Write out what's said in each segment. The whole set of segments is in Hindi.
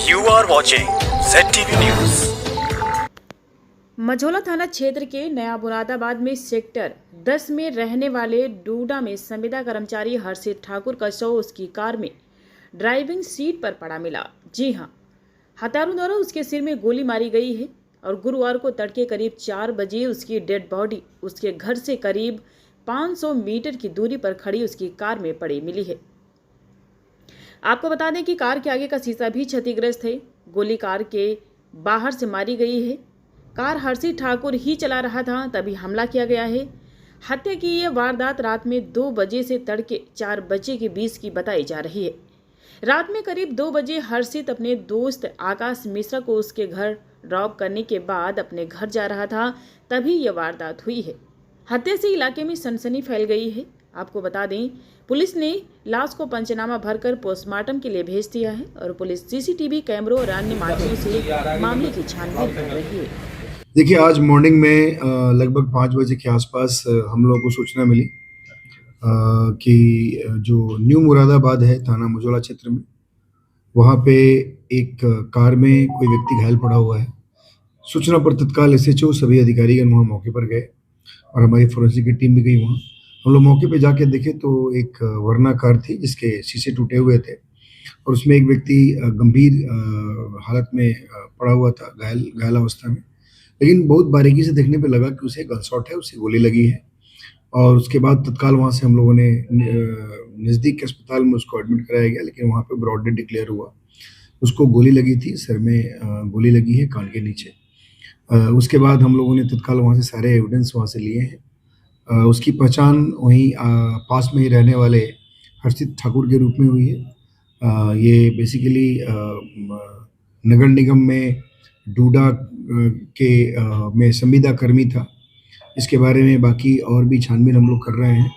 You are watching ZTV News. Majhaula थाना क्षेत्र के नया मुरादाबाद में सेक्टर 10 में रहने वाले डूडा में संविदा कर्मचारी हर्षित ठाकुर का शव उसकी कार में ड्राइविंग सीट पर पड़ा मिला। जी हां, हत्यारों द्वारा उसके सिर में गोली मारी गई है और गुरुवार को तड़के करीब 4 बजे उसकी डेड बॉडी उसके घर से करीब 500 मीटर की दूरी पर खड़ी उसकी कार में पड़ी मिली है। आपको बता दें कि कार के आगे का शीशा भी क्षतिग्रस्त है। गोली कार के बाहर से मारी गई है। कार हर्षित ठाकुर ही चला रहा था, तभी हमला किया गया है। हत्या की यह वारदात रात में 2 बजे से तड़के 4 बजे के बीच की बताई जा रही है। रात में करीब 2 बजे हर्षित अपने दोस्त आकाश मिश्रा को उसके घर ड्रॉप करने के बाद अपने घर जा रहा था, तभी यह वारदात हुई है। हत्या से इलाके में सनसनी फैल गई है। आपको बता दें, पुलिस ने लाश को पंचनामा भरकर पोस्टमार्टम के लिए भेज दिया है और पुलिस सीसीटीवी कैमरों और अन्य माध्यमों से मामले की छानबीन कर रही है। देखिए, आज मॉर्निंग में लगभग 5 बजे के आसपास हम लोगों को सूचना मिली कि जो न्यू मुरादाबाद है थाना मझौला क्षेत्र में, वहाँ पे एक कार में कोई व्यक्ति घायल पड़ा हुआ है। सूचना पर तत्काल एसएचओ सभी अधिकारीगण वहाँ मौके पर गए और हमारी फोरेंसिक की टीम भी गई वहाँ। हम लोग मौके पे जाके देखे तो एक वर्ना कार थी जिसके शीशे टूटे हुए थे और उसमें एक व्यक्ति गंभीर हालत में पड़ा हुआ था, घायल अवस्था में। लेकिन बहुत बारीकी से देखने पे लगा कि उसे गनशॉट है, उसे गोली लगी है और उसके बाद तत्काल वहाँ से हम लोगों ने नज़दीक के अस्पताल में उसको एडमिट कराया गया, लेकिन वहाँ पे ब्रॉड डेड डिक्लेयर हुआ। उसको गोली लगी थी, सिर में गोली लगी है, कान के नीचे। उसके बाद हम लोगों ने तत्काल वहाँ से सारे एविडेंस वहाँ से लिए हैं। उसकी पहचान वहीं पास में ही रहने वाले हर्षित ठाकुर के रूप में हुई है। ये बेसिकली नगर निगम में डूडा के में संविदा कर्मी था। इसके बारे में बाकी और भी छानबीन हम लोग कर रहे हैं।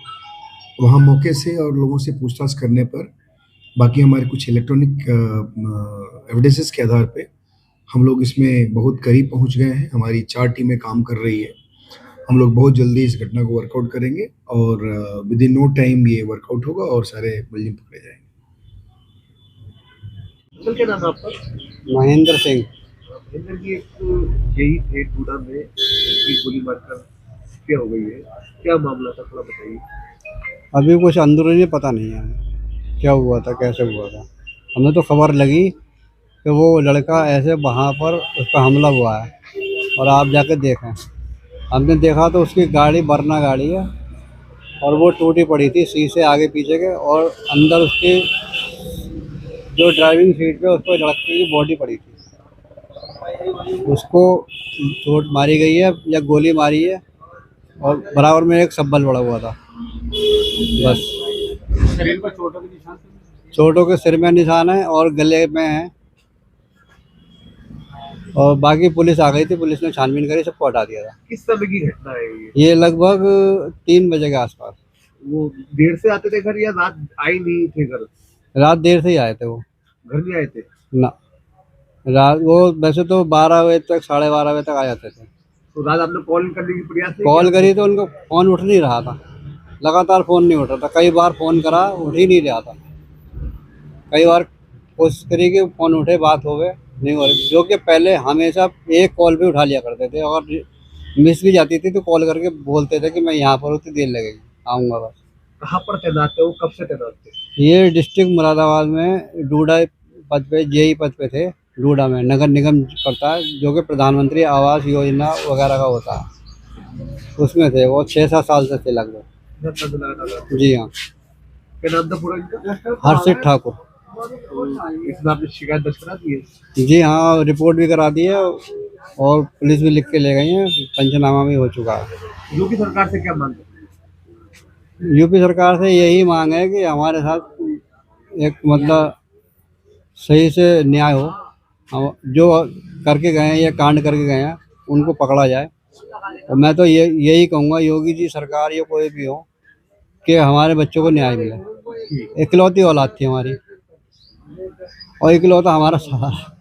वहाँ मौके से और लोगों से पूछताछ करने पर बाकी हमारे कुछ इलेक्ट्रॉनिक एविडेंसेस के आधार पे हम लोग इसमें बहुत करीब पहुँच गए हैं। हमारी 4 टीमें काम कर रही है। हम लोग बहुत जल्दी इस घटना को वर्कआउट करेंगे और विद इन नो टाइम ये वर्कआउट होगा और सारे मुलजिम पकड़े जाएंगे। सर, क्या नाम है आपका? महेंद्र सिंह। महेंद्र जी, यही थे टूडा में एक गोली मारकर क्या हो गई है, क्या मामला था, थोड़ा बताइए। अभी कुछ अंदरूनी पता नहीं है हमें क्या हुआ था, कैसे हुआ था। हमें तो खबर लगी कि वो लड़का ऐसे वहाँ पर उस पर हमला हुआ है और आप जाके देखें। हमने देखा तो उसकी गाड़ी वरना गाड़ी है और वो टूटी पड़ी थी, शीशे आगे पीछे के, और अंदर उसकी जो ड्राइविंग सीट पे उस पर लड़के की बॉडी पड़ी थी। उसको चोट मारी गई है या गोली मारी है और बराबर में एक सब्बल पड़ा हुआ था। बस शरीर पर चोटों के निशान? चोटों के सिर में निशान है और गले में है और बाकी पुलिस आ गई थी, पुलिस ने छानबीन करी, सबको हटा दिया था। किस समय की घटना है ये? ये लगभग 3 बजे के आसपास। वो देर से आते थे घर या रात आई नहीं थे घर? रात देर से ही आए थे वो। घर नहीं आए थे ना, रात वो वैसे तो 12 बजे तक, 12:30 बजे तक आ जाते थे। तो रात आपने कॉल करने की प्रयास नहीं कॉल किया? करी तो उनको फ़ोन उठ नहीं रहा था, लगातार फ़ोन नहीं उठ रहा था। कई बार फ़ोन करा, उठ ही नहीं रहा था। कई बार कोशिश करी कि फ़ोन उठे, बात हो गए, नहीं हो रही। जो कि पहले हमेशा एक कॉल पे उठा लिया करते थे और मिस भी जाती थी तो कॉल करके बोलते थे कि मैं यहाँ पर हूँ, तो देर लगेगी, आऊँगा बस। कहाँ पर तैनात थे वो, कब से तैनात थे? ये डिस्ट्रिक्ट मुरादाबाद में डूडा पद पे, जेई पद पे थे। डूडा में नगर निगम पड़ता है, जो कि प्रधानमंत्री आवास योजना वगैरह का होता है, उसमें थे वो। 6-7 साल से थे लगभग। घटना से लगा था। जी हाँ। क्या नाम था पूरा इनका? हर्षित ठाकुर। इसमें आपने शिकायत दर्ज करा दी है? जी हाँ, रिपोर्ट भी करा दी है और पुलिस भी लिख के ले गई है, पंचनामा भी हो चुका है। यूपी सरकार से क्या मांग है? यूपी सरकार से यही मांग है कि हमारे साथ एक मतलब सही से न्याय हो। हम जो करके गए हैं या कांड करके गए हैं उनको पकड़ा जाए। और मैं तो यही कहूँगा, योगी जी सरकार या कोई भी हो, कि हमारे बच्चों को न्याय मिले। इकलौती औलाद थी हमारी और इकलौता हमारा सहारा।